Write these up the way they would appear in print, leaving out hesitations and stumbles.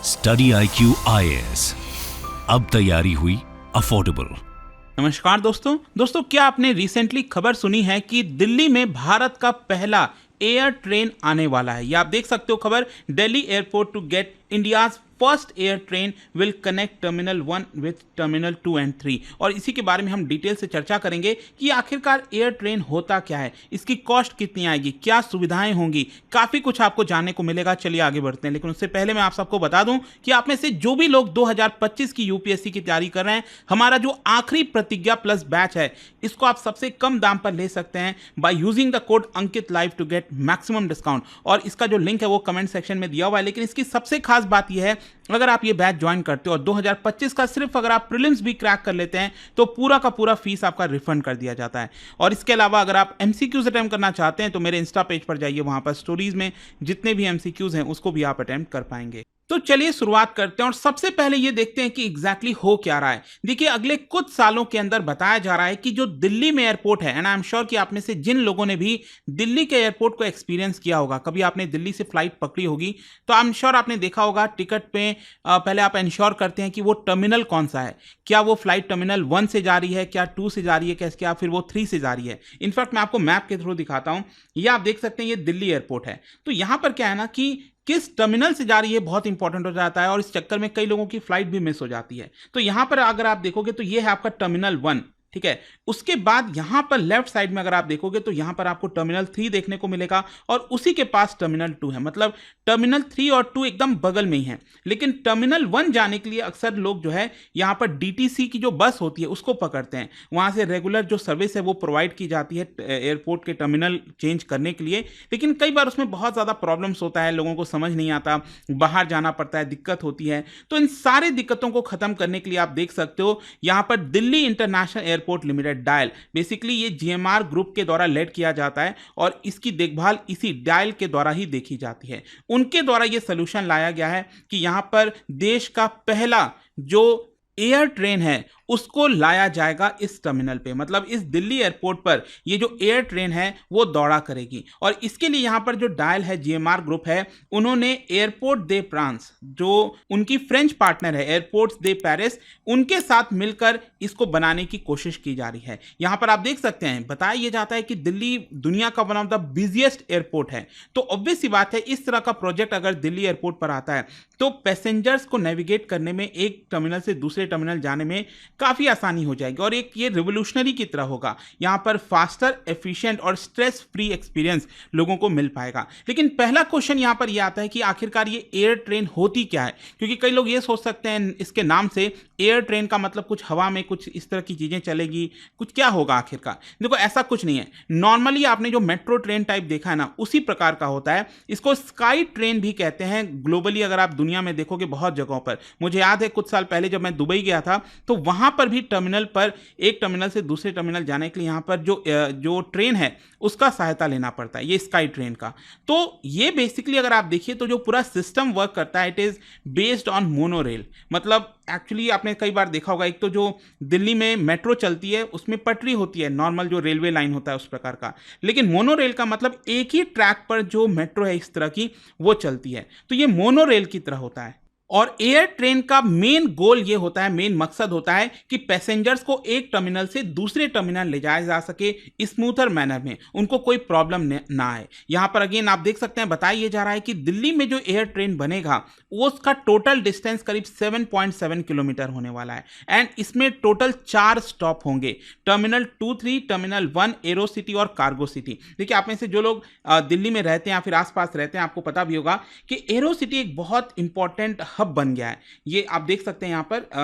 Study IQ IAS, अब तैयारी हुई अफोर्डेबल। नमस्कार दोस्तों क्या आपने रिसेंटली खबर सुनी है कि दिल्ली में भारत का पहला एयर ट्रेन आने वाला है। या आप देख सकते हो खबर, Delhi airport to get India's first air train will connect terminal 1 with terminal 2 and 3। और इसी के बारे में हम डिटेल से चर्चा करेंगे कि आखिरकार एयर ट्रेन होता क्या है, इसकी कॉस्ट कितनी आएगी, क्या सुविधाएं होंगी, काफ़ी कुछ आपको जानने को मिलेगा। चलिए आगे बढ़ते हैं, लेकिन उससे पहले मैं आप सबको बता दूं कि आप में से जो भी लोग 2025 की यूपीएससी की तैयारी कर रहे हैं, हमारा जो आखिरी प्रतिज्ञा प्लस बैच है, इसको आप सबसे कम दाम पर ले सकते हैं by using the code Ankit live to get maximum discount. और इसका जो लिंक है वो कमेंट सेक्शन में दिया हुआ है। लेकिन इसकी सबसे खास बात यह है, अगर आप ये बैच ज्वाइन करते हो और 2025 का सिर्फ अगर आप प्रीलिम्स भी क्रैक कर लेते हैं तो पूरा का पूरा फीस आपका रिफंड कर दिया जाता है। और इसके अलावा अगर आप एमसीक्यूज अटेम्प्ट करना चाहते हैं तो मेरे इंस्टा पेज पर जाइए, वहां पर स्टोरीज में जितने भी एमसीक्यूज हैं उसको भी आप अटेम्प्ट कर पाएंगे। तो चलिए शुरुआत करते हैं और सबसे पहले ये देखते हैं कि एग्जैक्टली हो क्या रहा है। देखिए, अगले कुछ सालों के अंदर बताया जा रहा है कि जो दिल्ली में एयरपोर्ट है, एंड आई एम श्योर कि आप में से जिन लोगों ने भी दिल्ली के एयरपोर्ट को एक्सपीरियंस किया होगा, कभी आपने दिल्ली से फ्लाइट पकड़ी होगी, तो आई एम श्योर आपने देखा होगा टिकट पे पहले आप इंश्योर करते हैं कि वो टर्मिनल कौन सा है, क्या वो फ्लाइट टर्मिनल 1 से जा रही है, क्या 2 से जा रही है, क्या फिर वो 3 से जा रही है। इनफैक्ट मैं आपको मैप के थ्रू दिखाता हूं, ये आप देख सकते हैं, ये दिल्ली एयरपोर्ट है। तो यहां पर क्या है ना कि किस टर्मिनल से जा रही है बहुत इंपॉर्टेंट हो जाता है, और इस चक्कर में कई लोगों की फ्लाइट भी मिस हो जाती है। तो यहां पर अगर आप देखोगे तो ये है आपका टर्मिनल 1, ठीक है। उसके बाद यहां पर लेफ्ट साइड में अगर आप देखोगे तो यहां पर आपको टर्मिनल 3 देखने को मिलेगा, और उसी के पास टर्मिनल 2 है। मतलब टर्मिनल 3 और 2 एकदम बगल में ही है। लेकिन टर्मिनल 1 जाने के लिए अक्सर लोग जो है यहां पर डीटीसी की जो बस होती है उसको पकड़ते हैं। वहां से रेगुलर जो सर्विस है वो प्रोवाइड की जाती है एयरपोर्ट के टर्मिनल चेंज करने के लिए। लेकिन कई बार उसमें बहुत ज़्यादा प्रॉब्लम्स होता है, लोगों को समझ नहीं आता, बाहर जाना पड़ता है, दिक्कत होती है। तो इन सारी दिक्कतों को खत्म करने के लिए आप देख सकते हो यहां पर Delhi international airport limited dial, basically ये जीएमआर ग्रुप के द्वारा लेड किया जाता है और इसकी देखभाल इसी डायल के द्वारा ही देखी जाती है। उनके द्वारा ये सोल्यूशन लाया गया है कि यहां पर देश का पहला जो एयर ट्रेन है उसको लाया जाएगा इस टर्मिनल पे। मतलब इस दिल्ली एयरपोर्ट पर ये जो एयर ट्रेन है वो दौड़ा करेगी। और इसके लिए यहां पर जो डायल है, जीएमआर ग्रुप है, उन्होंने एयरपोर्ट दे फ्रांस, जो उनकी फ्रेंच पार्टनर है एयरपोर्ट्स दे पेरिस, उनके साथ मिलकर इसको बनाने की कोशिश की जा रही है। यहां पर आप देख सकते हैं, बताया यह जाता है कि दिल्ली दुनिया का one of the busiest airport है। तो ऑब्वियस सी बात है, इस तरह का प्रोजेक्ट अगर दिल्ली एयरपोर्ट पर आता है तो पैसेंजर्स को नेविगेट करने में, एक टर्मिनल से दूसरे टर्मिनल जाने में काफी आसानी हो जाएगी और एक ये रिवोल्यूशनरी की तरह होगा। यहां पर फास्टर, एफिशिएंट और स्ट्रेस फ्री एक्सपीरियंस लोगों को मिल पाएगा। लेकिन पहला क्वेश्चन यहां पर यह आता है कि आखिरकार ये एयर ट्रेन होती क्या है, क्योंकि कई लोग ये सोच सकते हैं इसके नाम से एयर ट्रेन का मतलब कुछ हवा में कुछ इस तरह की चीजें चलेगी, कुछ क्या होगा आखिरकार। देखो, ऐसा कुछ नहीं है। नॉर्मली आपने जो मेट्रो ट्रेन टाइप देखा है ना, उसी प्रकार का होता है। इसको स्काई ट्रेन भी कहते हैं। ग्लोबली अगर आप दुनिया में देखोगे बहुत जगहों पर, मुझे याद है कुछ साल पहले जब मैं दुबई गया था तो वहां पर भी टर्मिनल पर, एक टर्मिनल से दूसरे टर्मिनल जाने के लिए यहां पर जो ट्रेन है उसका सहायता लेना पड़ता है, ये स्काई ट्रेन का। तो ये बेसिकली अगर आप देखिए तो जो पूरा सिस्टम वर्क करता है, it is based on monorail. मतलब एक्चुअली आपने कई बार देखा होगा, एक तो जो दिल्ली में मेट्रो चलती है उसमें पटरी होती है, नॉर्मल जो रेलवे लाइन होता है उस प्रकार का। लेकिन मोनोरेल का मतलब एक ही ट्रैक पर जो मेट्रो है इस तरह की वो चलती है, तो ये मोनोरेल की तरह होता है। और एयर ट्रेन का मेन गोल ये होता है, मेन मकसद होता है कि पैसेंजर्स को एक टर्मिनल से दूसरे टर्मिनल ले जाया जा सके स्मूथर मैनर में, उनको कोई प्रॉब्लम ना आए। यहां पर अगेन आप देख सकते हैं, बताया जा रहा है कि दिल्ली में जो एयर ट्रेन बनेगा वो उसका टोटल डिस्टेंस करीब 7.7 किलोमीटर होने वाला है। एंड इसमें टोटल 4 स्टॉप होंगे, टर्मिनल 2, 3, टर्मिनल 1, एरो सिटी और कार्गो सिटी। देखिए, आप में से जो लोग दिल्ली में रहते हैं या फिर आसपास रहते हैं, आपको पता भी होगा कि एरो सिटी एक बहुत इंपॉर्टेंट हब बन गया है। ये आप देख सकते हैं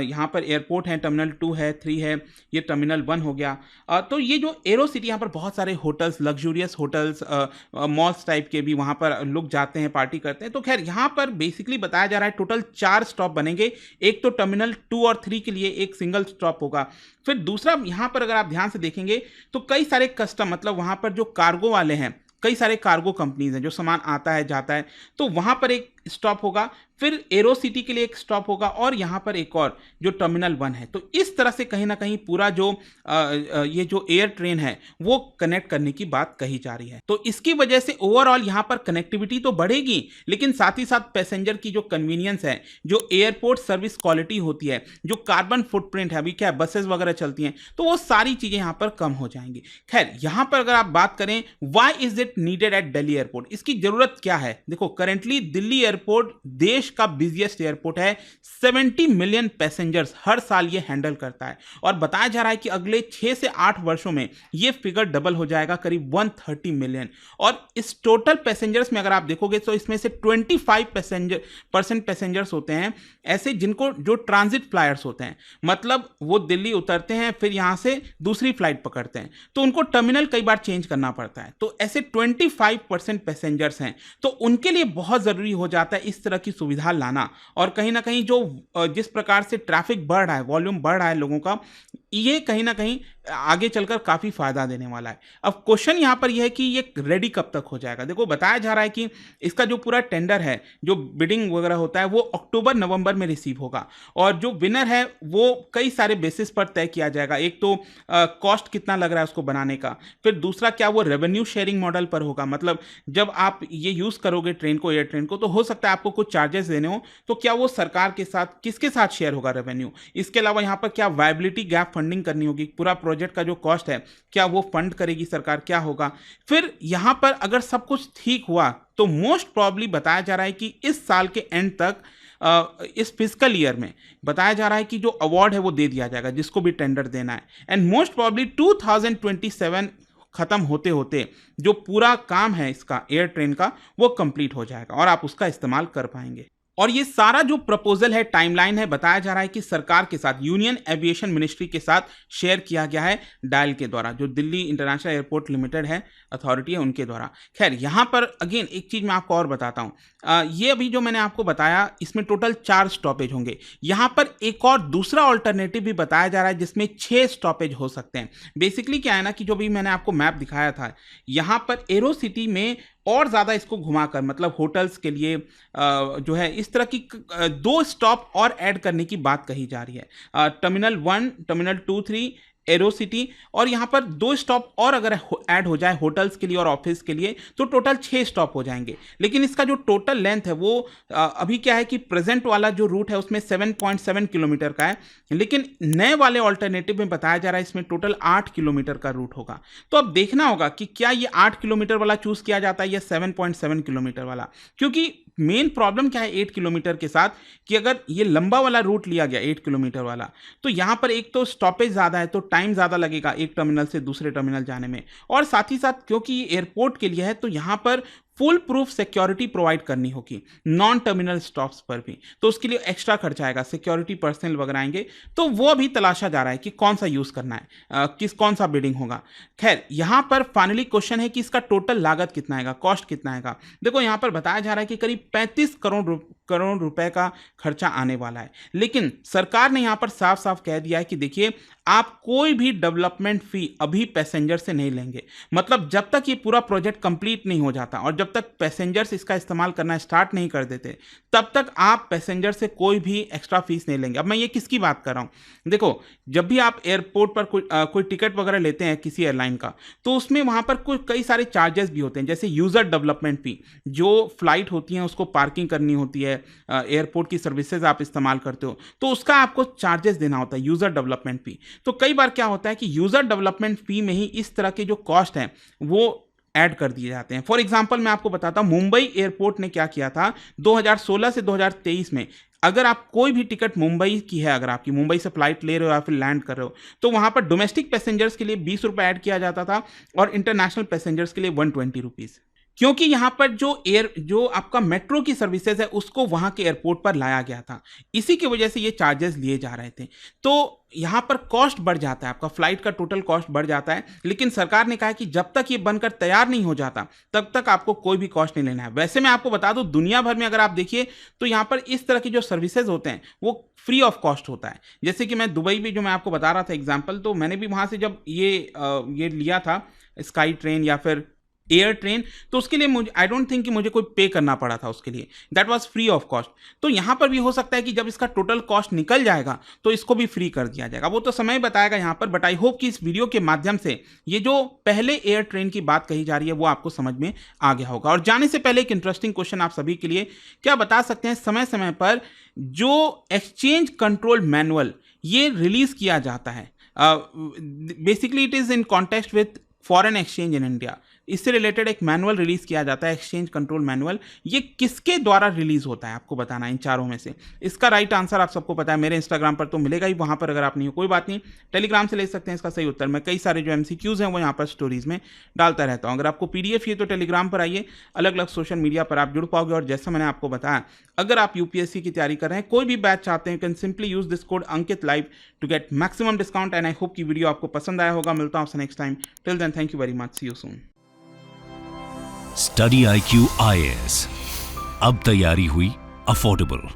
यहाँ पर एयरपोर्ट है, टर्मिनल 2 है, 3 है, ये टर्मिनल 1 हो गया। तो ये जो एरो सिटी, यहाँ पर बहुत सारे hotels, luxurious hotels, malls type के भी वहाँ पर लोग जाते हैं, पार्टी करते हैं। तो खैर यहाँ पर बेसिकली बताया जा रहा है टोटल 4 स्टॉप बनेंगे। एक तो टर्मिनल 2 और 3 के लिए एक सिंगल स्टॉप होगा। फिर दूसरा, यहाँ पर अगर आप ध्यान से देखेंगे तो कई सारे कस्टम, मतलब वहाँ पर जो कार्गो वाले हैं, कई सारे कार्गो कंपनीज हैं, जो सामान आता है जाता है, तो वहां पर एक स्टॉप होगा, फिर एरो सिटी के लिए एक स्टॉप होगा और यहाँ पर एक और जो टर्मिनल 1 है। तो इस तरह से कहीं ना कहीं पूरा जो ये जो एयर ट्रेन है वो कनेक्ट करने की बात कही जा रही है। तो इसकी वजह से ओवरऑल यहाँ पर कनेक्टिविटी तो बढ़ेगी, लेकिन साथ ही साथ पैसेंजर की जो कन्वीनियंस है, जो एयरपोर्ट सर्विस क्वालिटी होती है, जो कार्बन फुटप्रिंट है, अभी क्या बसेस वगैरह चलती हैं, तो वो सारी चीजें यहाँ पर कम हो जाएंगी। खैर, यहाँ पर अगर आप बात करें why is it needed eight Delhi airport, इसकी जरूरत क्या है? देखो, करेंटली दिल्ली एयरपोर्ट देश का बिजिएस्ट एयरपोर्ट है। 70 मिलियन पैसेंजर्स हर साल ये हैंडल करता है और बताया जा रहा है कि अगले 6 से 8 वर्षों में ये फिगर डबल हो जाएगा, करीब 130 मिलियन। और इस टोटल पैसेंजर्स में अगर आप देखोगे तो इसमें से 25% पैसेंजर्स होते हैं ऐसे जिनको जो ट्रांजिट फ्लायर्स होते हैं, मतलब वो दिल्ली उतरते हैं फिर यहां से दूसरी फ्लाइट पकड़ते हैं, तो उनको टर्मिनल कई बार चेंज करना पड़ता है। तो ऐसे 25% पैसेंजर्स हैं, तो उनके लिए बहुत जरूरी हो जाता है इस तरह की सुविधा लाना। और कहीं ना कहीं जो जिस प्रकार से ट्रैफिक बढ़ रहा है, वॉल्यूम बढ़ रहा है लोगों का, ये कहीं ना कहीं आगे चलकर काफी फायदा देने वाला है। अब क्वेश्चन यहां पर यह है कि ये रेडी कब तक हो जाएगा? देखो, बताया जा रहा है कि इसका जो पूरा टेंडर है, जो बिडिंग वगैरह होता है, वो अक्टूबर नवंबर में रिसीव होगा और जो विनर है वो कई सारे बेसिस पर तय किया जाएगा। एक तो कॉस्ट कितना लग रहा है उसको बनाने का, फिर दूसरा क्या वो रेवेन्यू शेयरिंग मॉडल पर होगा, मतलब जब आप ये यूज करोगे ट्रेन को, एयर ट्रेन को, तो हो सकता है आपको कुछ चार्जेस देने हो, तो क्या वो सरकार के साथ, किसके साथ शेयर होगा रेवेन्यू? इसके अलावा यहाँ पर क्या वायबिलिटी गैप फंडिंग करनी होगी, पूरा प्रोजेक्ट का जो कॉस्ट है क्या वो फंड करेगी सरकार, क्या होगा? फिर यहां पर अगर सब कुछ ठीक हुआ तो मोस्ट प्रॉब्ली बताया जा रहा है कि इस साल के एंड तक, इस फिजिकल ईयर में बताया जा रहा है कि जो अवार्ड है वो दे दिया जाएगा जिसको भी टेंडर देना है। एंड मोस्ट प्रॉब्ली 2027 खत्म होते होते जो पूरा काम है इसका, एयर ट्रेन का, वो कंप्लीट हो जाएगा और आप उसका इस्तेमाल कर पाएंगे। और ये सारा जो प्रपोजल है, टाइमलाइन है, बताया जा रहा है कि सरकार के साथ, यूनियन एविएशन मिनिस्ट्री के साथ शेयर किया गया है डायल के द्वारा, जो दिल्ली इंटरनेशनल एयरपोर्ट लिमिटेड है, अथॉरिटी है, उनके द्वारा। खैर, यहां पर अगेन एक चीज मैं आपको और बताता हूं, ये अभी जो मैंने आपको बताया इसमें टोटल 4 स्टॉपेज होंगे। यहां पर एक और दूसरा ऑल्टरनेटिव भी बताया जा रहा है जिसमें 6 स्टॉपेज हो सकते हैं। बेसिकली क्या है ना कि जो भी मैंने आपको मैप दिखाया था, यहां पर एरो सिटी में और ज्यादा इसको घुमाकर, मतलब होटल्स के लिए जो है इस तरह की 2 स्टॉप और ऐड करने की बात कही जा रही है। टर्मिनल 1, टर्मिनल 2, 3, एरो सिटी, और यहाँ पर 2 स्टॉप और अगर ऐड हो जाए होटल्स के लिए और ऑफिस के लिए तो टोटल 6 स्टॉप हो जाएंगे। लेकिन इसका जो टोटल लेंथ है वो अभी क्या है कि प्रेजेंट वाला जो रूट है उसमें 7.7 किलोमीटर का है, लेकिन नए वाले ऑल्टरनेटिव में बताया जा रहा है इसमें टोटल 8 किलोमीटर का रूट होगा। तो अब देखना होगा कि क्या ये 8 किलोमीटर वाला चूज किया जाता है या 7.7 किलोमीटर वाला, क्योंकि मेन प्रॉब्लम क्या है 8 किलोमीटर के साथ कि अगर ये लंबा वाला रूट लिया गया 8 किलोमीटर वाला, तो यहां पर एक तो स्टॉपेज ज्यादा है, तो टाइम ज्यादा लगेगा एक टर्मिनल से दूसरे टर्मिनल जाने में, और साथ ही साथ क्योंकि ये एयरपोर्ट के लिए है तो यहां पर फुल प्रूफ सिक्योरिटी प्रोवाइड करनी होगी नॉन टर्मिनल स्टॉप्स पर भी, तो उसके लिए एक्स्ट्रा खर्चा आएगा, सिक्योरिटी पर्सनल वगैरह आएंगे, तो वो अभी तलाशा जा रहा है कि कौन सा यूज करना है, कौन सा बिडिंग होगा। खैर, यहां पर फाइनली क्वेश्चन है कि इसका टोटल लागत कितना आएगा, कॉस्ट कितना आएगा। देखो, यहां पर बताया जा रहा है कि करीब 35 करोड़ रुपए का खर्चा आने वाला है, लेकिन सरकार ने यहां पर साफ साफ कह दिया है कि देखिए, आप कोई भी डेवलपमेंट फी अभी पैसेंजर से नहीं लेंगे, मतलब जब तक ये पूरा प्रोजेक्ट कंप्लीट नहीं हो जाता और जब तक पैसेंजर्स इसका इस्तेमाल करना स्टार्ट नहीं कर देते, तब तक आप पैसेंजर से कोई भी एक्स्ट्रा फीस नहीं लेंगे। अब मैं ये किसकी बात कर रहा हूं? देखो, जब भी आप एयरपोर्ट पर कोई टिकट वगैरह लेते हैं किसी एयरलाइन का, तो उसमें वहां पर कई सारे चार्जेस भी होते हैं, जैसे यूजर डेवलपमेंट फी, जो फ्लाइट होती है उसको पार्किंग करनी होती है, एयरपोर्ट की सर्विसेज आप इस्तेमाल करते हो तो उसका आपको चार्जेस देना होता है, यूजर डेवलपमेंट फी। तो कई बार क्या होता है कि यूजर डेवलपमेंट फी में ही इस तरह के जो कॉस्ट हैं वो ऐड कर दिए जाते हैं। फॉर एग्जांपल मैं आपको बताता हूं, मुंबई एयरपोर्ट ने क्या किया था 2016 से 2023 में, अगर आप कोई भी टिकट मुंबई की है, अगर आपकी मुंबई से फ्लाइट ले रहे हो या फिर लैंड कर रहे हो, तो वहां पर डोमेस्टिक पैसेंजर्स के लिए 20 रुपए ऐड किया जाता था और इंटरनेशनल पैसेंजर्स के लिए 120 रुपीज, क्योंकि यहां पर जो आपका मेट्रो की सर्विसेज है उसको वहां के एयरपोर्ट पर लाया गया था, इसी की वजह से ये चार्जेस लिए जा रहे थे। तो यहां पर कॉस्ट बढ़ जाता है, आपका फ्लाइट का टोटल कॉस्ट बढ़ जाता है, लेकिन सरकार ने कहा है कि जब तक ये बनकर तैयार नहीं हो जाता तब तक आपको कोई भी कॉस्ट नहीं लेना है। वैसे मैं आपको बता दूं, दुनिया भर में अगर आप देखिए तो यहां पर इस तरह के जो सर्विसेज होते हैं वो फ्री ऑफ कॉस्ट होता है। जैसे कि मैं दुबई में, जो मैं आपको बता रहा था एग्जाम्पल, तो मैंने भी वहां से जब ये लिया था स्काई ट्रेन या फिर एयर ट्रेन, तो उसके लिए मुझे आई डोंट थिंक कि मुझे कोई पे करना पड़ा था उसके लिए, that was free of cost. तो यहाँ पर भी हो सकता है कि जब इसका टोटल कॉस्ट निकल जाएगा तो इसको भी फ्री कर दिया जाएगा, वो तो समय बताएगा यहाँ पर। बट आई होप कि इस वीडियो के माध्यम से ये जो पहले एयर ट्रेन की बात कही जा रही है वो आपको समझ में आ गया होगा। और जाने से पहले एक इंटरेस्टिंग क्वेश्चन आप सभी के लिए, क्या बता सकते हैं समय समय पर जो एक्सचेंज कंट्रोल मैनुअल ये रिलीज किया जाता है, basically it is in context with foreign exchange in India, इससे रिलेटेड एक मैनुअल रिलीज किया जाता है, एक्सचेंज कंट्रोल मैनुअल, ये किसके द्वारा रिलीज होता है आपको बताना है इन चारों में से। इसका राइट आंसर आप सबको पता है, मेरे इंस्टाग्राम पर तो मिलेगा ही, वहां पर अगर आप नहीं हो कोई बात नहीं, टेलीग्राम से ले सकते हैं इसका सही उत्तर। मैं कई सारे जो MCQs हैं वो यहाँ पर स्टोरीज में डालता रहता हूँ। अगर आपको PDF चाहिए तो टेलीग्राम पर आइए, अलग अलग सोशल मीडिया पर आप जुड़ पाओगे। और जैसा मैंने आपको बताया, अगर आप UPSC की तैयारी कर रहे हैं, कोई भी बैच चाहते हैं, you can simply use this code Ankit live to get maximum discount. And I hope की वीडियो आपको पसंद आया होगा। मिलता हूँ आपसे next time, till then thank you very much, see you soon. Study IQ IAS, अब तैयारी हुई अफोर्डेबल।